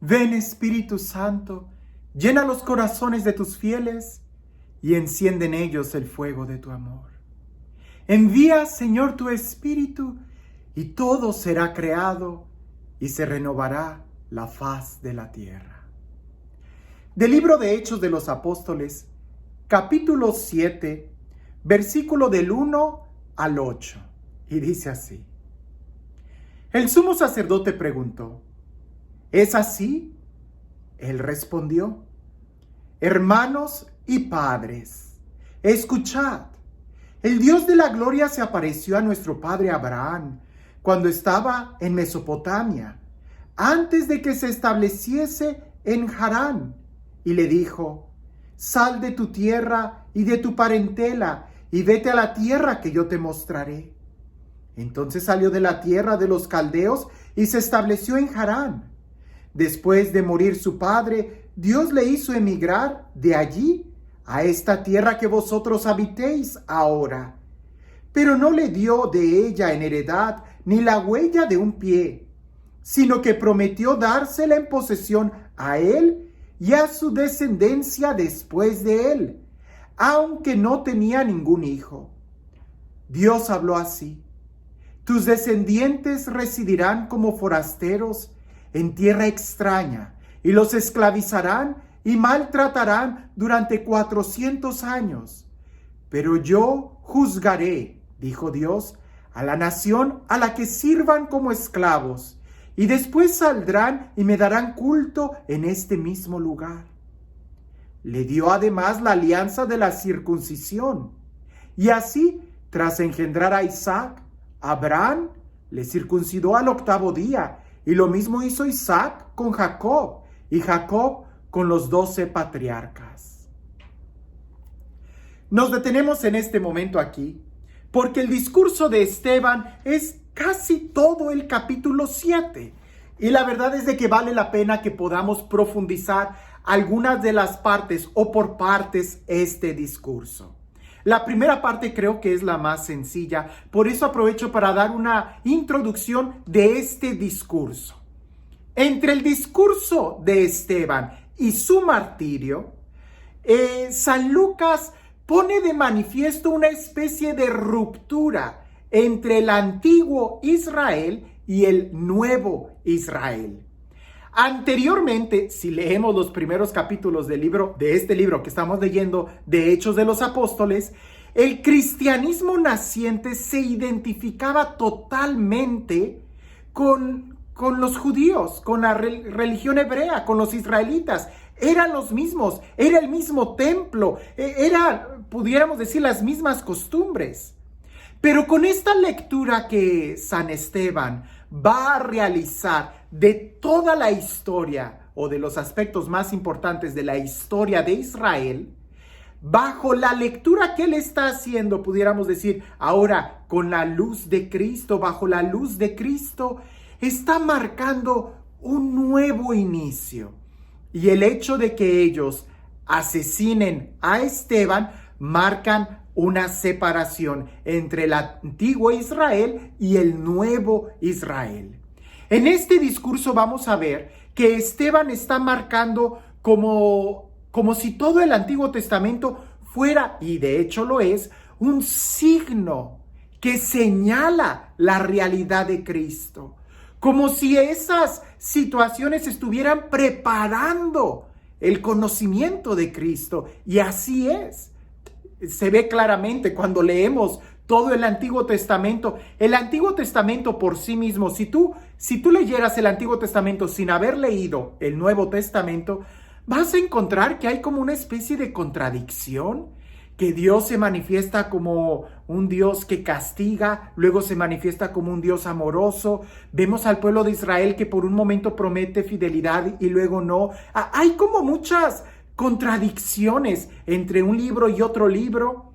Ven, Espíritu Santo, llena los corazones de tus fieles y enciende en ellos el fuego de tu amor. Envía, Señor, tu Espíritu y todo será creado y se renovará la faz de la tierra. Del libro de Hechos de los Apóstoles, capítulo 7, versículo del 1 al 8, y dice así. El sumo sacerdote preguntó, ¿es así? Él respondió, hermanos y padres, escuchad. El Dios de la gloria se apareció a nuestro padre Abraham cuando estaba en Mesopotamia, antes de que se estableciese en Harán, y le dijo, sal de tu tierra y de tu parentela y vete a la tierra que yo te mostraré. Entonces salió de la tierra de los caldeos y se estableció en Harán. Después de morir su padre, Dios le hizo emigrar de allí a esta tierra que vosotros habitéis ahora. Pero no le dio de ella en heredad ni la huella de un pie, sino que prometió dársela en posesión a él y a su descendencia después de él, aunque no tenía ningún hijo. Dios habló así: tus descendientes residirán como forasteros en tierra extraña, y los esclavizarán y maltratarán durante 400 años. Pero yo juzgaré, dijo Dios, a la nación a la que sirvan como esclavos, y después saldrán y me darán culto en este mismo lugar. Le dio además la alianza de la circuncisión, y así, tras engendrar a Isaac, Abraham le circuncidó al 8º día, y lo mismo hizo Isaac con Jacob, y Jacob con los 12 patriarcas. Nos detenemos en este momento aquí, porque el discurso de Esteban es casi todo el capítulo 7, y la verdad es de que vale la pena que podamos profundizar algunas de las partes o por partes este discurso. La primera parte creo que es la más sencilla, por eso aprovecho para dar una introducción de este discurso. Entre el discurso de Esteban y su martirio, San Lucas pone de manifiesto una especie de ruptura entre el antiguo Israel y el nuevo Israel. Anteriormente, si leemos los primeros capítulos de este libro que estamos leyendo, de Hechos de los Apóstoles, el cristianismo naciente se identificaba totalmente con los judíos, con la religión hebrea, con los israelitas. Eran los mismos, era el mismo templo, pudiéramos decir, las mismas costumbres. Pero con esta lectura que San Esteban va a realizar de toda la historia o de los aspectos más importantes de la historia de Israel, bajo la lectura que él está haciendo, pudiéramos decir, ahora con la luz de Cristo, bajo la luz de Cristo, está marcando un nuevo inicio. Y el hecho de que ellos asesinen a Esteban marcan una separación entre el antiguo Israel y el nuevo Israel. En este discurso vamos a ver que Esteban está marcando como si todo el Antiguo Testamento fuera, y de hecho lo es, un signo que señala la realidad de Cristo. Como si esas situaciones estuvieran preparando el conocimiento de Cristo. Y así es. Se ve claramente cuando leemos todo el Antiguo Testamento. El Antiguo Testamento por sí mismo, si tú leyeras el Antiguo Testamento sin haber leído el Nuevo Testamento, vas a encontrar que hay como una especie de contradicción, que Dios se manifiesta como un Dios que castiga, luego se manifiesta como un Dios amoroso. Vemos al pueblo de Israel que por un momento promete fidelidad y luego no. Hay como muchas contradicciones entre un libro y otro libro,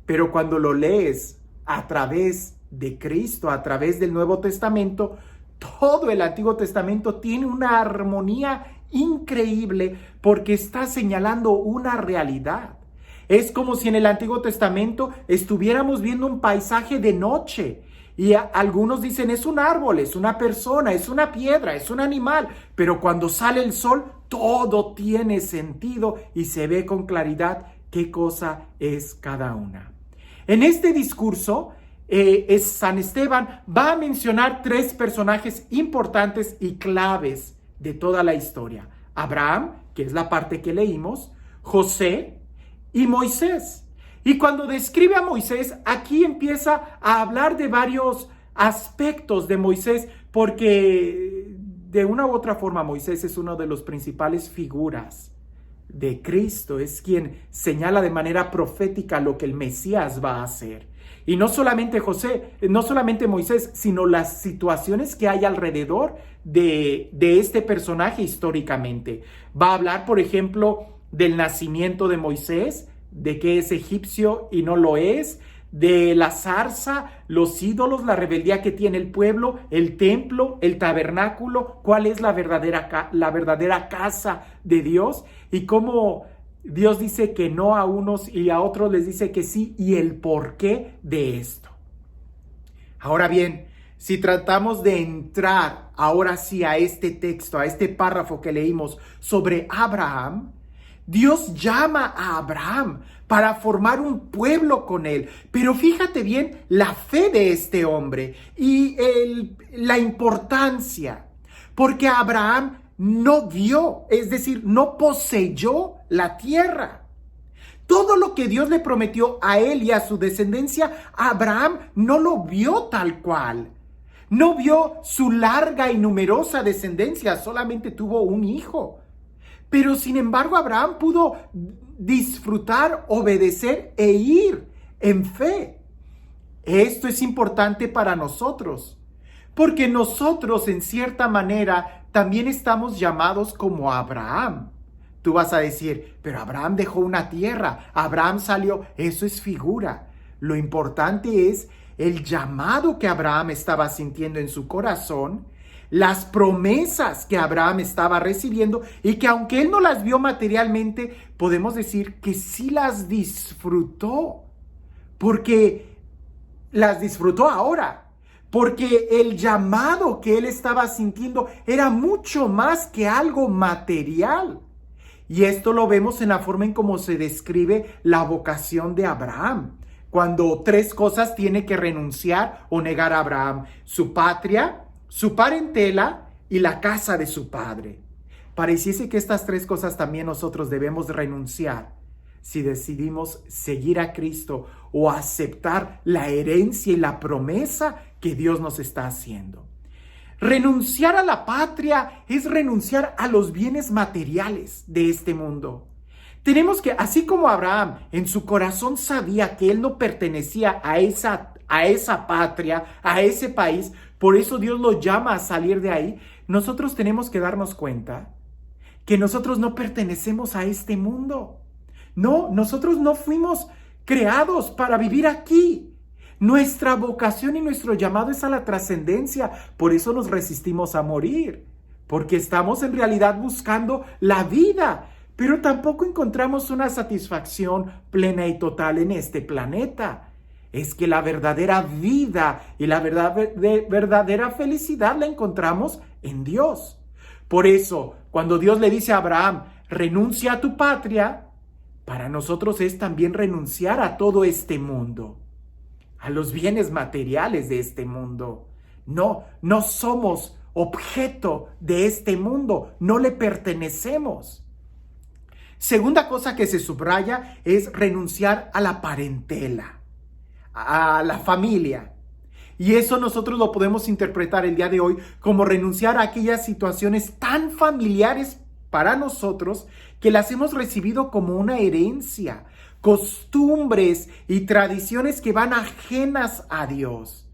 pero cuando lo lees a través de Cristo, a través del Nuevo Testamento, todo el Antiguo Testamento tiene una armonía increíble porque está señalando una realidad. Es como si en el Antiguo Testamento estuviéramos viendo un paisaje de noche Y algunos dicen es un árbol, es una persona, es una piedra, es un animal. Pero cuando sale el sol, todo tiene sentido y se ve con claridad qué cosa es cada una. En este discurso, San Esteban va a mencionar 3 personajes importantes y claves de toda la historia. Abraham, que es la parte que leímos, José y Moisés. Y cuando describe a Moisés, aquí empieza a hablar de varios aspectos de Moisés, porque de una u otra forma Moisés es uno de los principales figuras de Cristo, es quien señala de manera profética lo que el Mesías va a hacer. Y no solamente Moisés, sino las situaciones que hay alrededor de este personaje históricamente. Va a hablar, por ejemplo, del nacimiento de Moisés, de que es egipcio y no lo es, de la zarza, los ídolos, la rebeldía que tiene el pueblo, el templo, el tabernáculo, cuál es la verdadera casa de Dios y cómo Dios dice que no a unos y a otros les dice que sí, y el porqué de esto. Ahora bien, si tratamos de entrar ahora sí a este texto, a este párrafo que leímos sobre Abraham, Dios llama a Abraham para formar un pueblo con él. Pero fíjate bien la fe de este hombre y la importancia. Porque Abraham no vio, es decir, no poseyó la tierra. Todo lo que Dios le prometió a él y a su descendencia, Abraham no lo vio tal cual. No vio su larga y numerosa descendencia, solamente tuvo un hijo. Pero sin embargo, Abraham pudo disfrutar, obedecer e ir en fe. Esto es importante para nosotros, porque nosotros en cierta manera también estamos llamados como Abraham. Tú vas a decir, pero Abraham dejó una tierra, Abraham salió, eso es figura. Lo importante es el llamado que Abraham estaba sintiendo en su corazón, las promesas que Abraham estaba recibiendo y que aunque él no las vio materialmente, podemos decir que sí las disfrutó, porque las disfrutó ahora, porque el llamado que él estaba sintiendo era mucho más que algo material. Y esto lo vemos en la forma en cómo se describe la vocación de Abraham, cuando 3 cosas tiene que renunciar o negar a Abraham: su patria, su parentela y la casa de su padre. Pareciese que estas 3 cosas también nosotros debemos renunciar si decidimos seguir a Cristo o aceptar la herencia y la promesa que Dios nos está haciendo. Renunciar a la patria es renunciar a los bienes materiales de este mundo. Tenemos que, así como Abraham en su corazón sabía que él no pertenecía a esa patria, a ese país, por eso Dios lo llama a salir de ahí, nosotros tenemos que darnos cuenta que nosotros no pertenecemos a este mundo. No, nosotros no fuimos creados para vivir aquí. Nuestra vocación y nuestro llamado es a la trascendencia. Por eso nos resistimos a morir, porque estamos en realidad buscando la vida, pero tampoco encontramos una satisfacción plena y total en este planeta. Es que la verdadera vida y la verdadera felicidad la encontramos en Dios. Por eso, cuando Dios le dice a Abraham, renuncia a tu patria, para nosotros es también renunciar a todo este mundo, a los bienes materiales de este mundo. No somos objeto de este mundo, no le pertenecemos. Segunda cosa que se subraya es renunciar a la parentela, a la familia. Y eso nosotros lo podemos interpretar el día de hoy como renunciar a aquellas situaciones tan familiares para nosotros que las hemos recibido como una herencia, costumbres y tradiciones que van ajenas a Dios.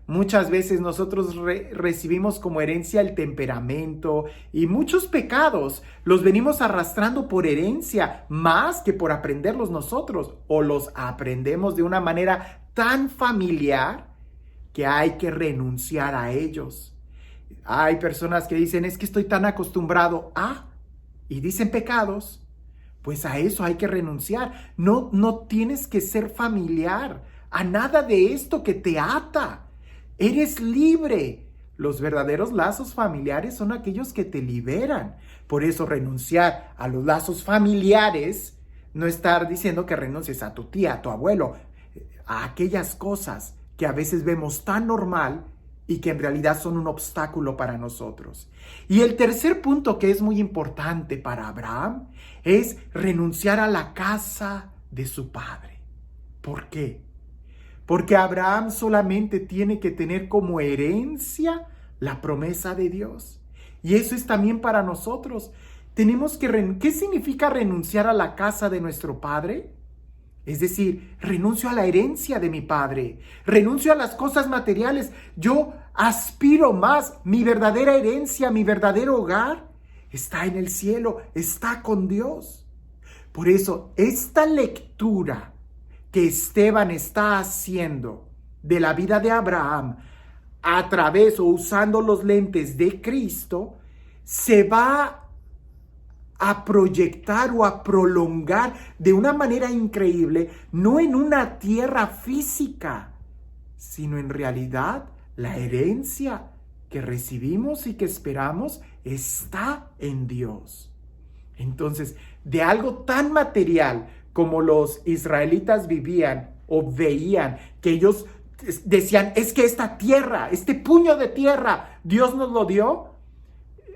Muchas veces nosotros recibimos como herencia el temperamento y muchos pecados los venimos arrastrando por herencia más que por aprenderlos nosotros, o los aprendemos de una manera tan familiar que hay que renunciar a ellos. Hay personas que dicen, es que estoy tan acostumbrado a, y dicen pecados, pues a eso hay que renunciar. No tienes que ser familiar a nada de esto que te ata. Eres libre. Los verdaderos lazos familiares son aquellos que te liberan. Por eso renunciar a los lazos familiares no estar diciendo que renuncies a tu tía, a tu abuelo, a aquellas cosas que a veces vemos tan normal y que en realidad son un obstáculo para nosotros. Y el tercer punto que es muy importante para Abraham es renunciar a la casa de su padre. ¿Por qué? Porque Abraham solamente tiene que tener como herencia la promesa de Dios. Y eso es también para nosotros. Tenemos que ¿qué significa renunciar a la casa de nuestro padre? Es decir, renuncio a la herencia de mi padre, renuncio a las cosas materiales. Yo aspiro más. Mi verdadera herencia, mi verdadero hogar está en el cielo, está con Dios. Por eso, esta lectura que Esteban está haciendo de la vida de Abraham a través o usando los lentes de Cristo, se va a proyectar o a prolongar de una manera increíble, no en una tierra física, sino en realidad la herencia que recibimos y que esperamos está en Dios. Entonces, de algo tan material como los israelitas vivían o veían, que ellos decían, es que esta tierra, este puño de tierra, Dios nos lo dio.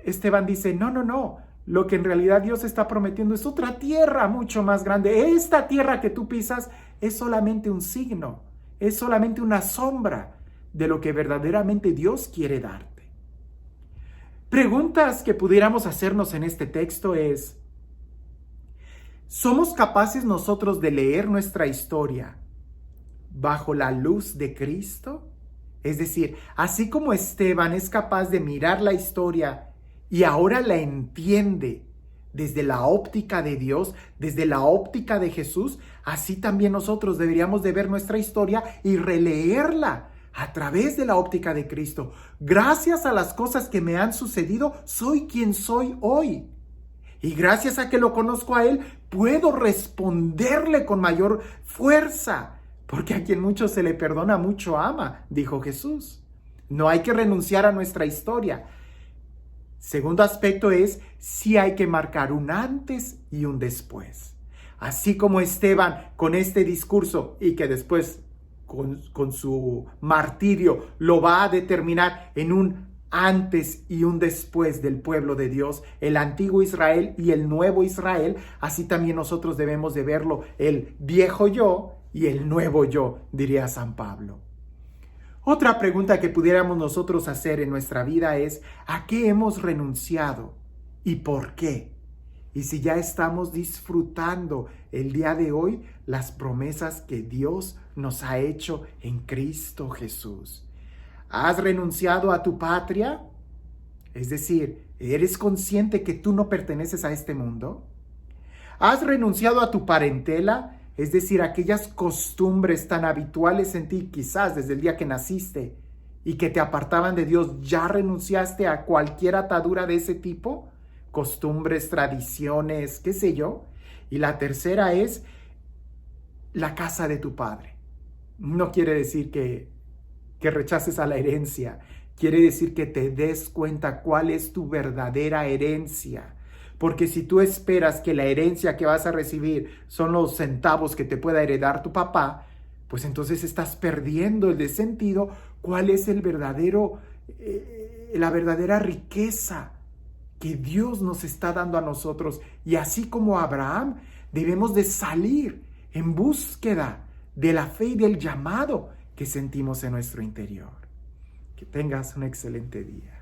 Esteban dice, no. Lo que en realidad Dios está prometiendo es otra tierra mucho más grande. Esta tierra que tú pisas es solamente un signo, es solamente una sombra de lo que verdaderamente Dios quiere darte. Preguntas que pudiéramos hacernos en este texto es, ¿somos capaces nosotros de leer nuestra historia bajo la luz de Cristo? Es decir, así como Esteban es capaz de mirar la historia y ahora la entiende desde la óptica de Dios, desde la óptica de Jesús, así también nosotros deberíamos de ver nuestra historia y releerla a través de la óptica de Cristo. Gracias a las cosas que me han sucedido, soy quien soy hoy. Y gracias a que lo conozco a Él, puedo responderle con mayor fuerza, porque a quien mucho se le perdona, mucho ama, dijo Jesús. No hay que renunciar a nuestra historia. Segundo aspecto es, sí hay que marcar un antes y un después. Así como Esteban con este discurso y que después con su martirio lo va a determinar en un antes y un después del pueblo de Dios, el antiguo Israel y el nuevo Israel, así también nosotros debemos de verlo, el viejo yo y el nuevo yo, diría San Pablo. Otra pregunta que pudiéramos nosotros hacer en nuestra vida es, ¿a qué hemos renunciado y por qué? Y si ya estamos disfrutando el día de hoy las promesas que Dios nos ha hecho en Cristo Jesús. ¿Has renunciado a tu patria? Es decir, ¿eres consciente que tú no perteneces a este mundo? ¿Has renunciado a tu parentela? Es decir, aquellas costumbres tan habituales en ti, quizás desde el día que naciste, y que te apartaban de Dios, ¿ya renunciaste a cualquier atadura de ese tipo? Costumbres, tradiciones, qué sé yo. Y la tercera es la casa de tu padre. No quiere decir que rechaces a la herencia, quiere decir que te des cuenta cuál es tu verdadera herencia. Porque si tú esperas que la herencia que vas a recibir son los centavos que te pueda heredar tu papá, pues entonces estás perdiendo el sentido cuál es el verdadero, la verdadera riqueza que Dios nos está dando a nosotros. Y así como Abraham, debemos de salir en búsqueda de la fe y del llamado que sentimos en nuestro interior. Que tengas un excelente día.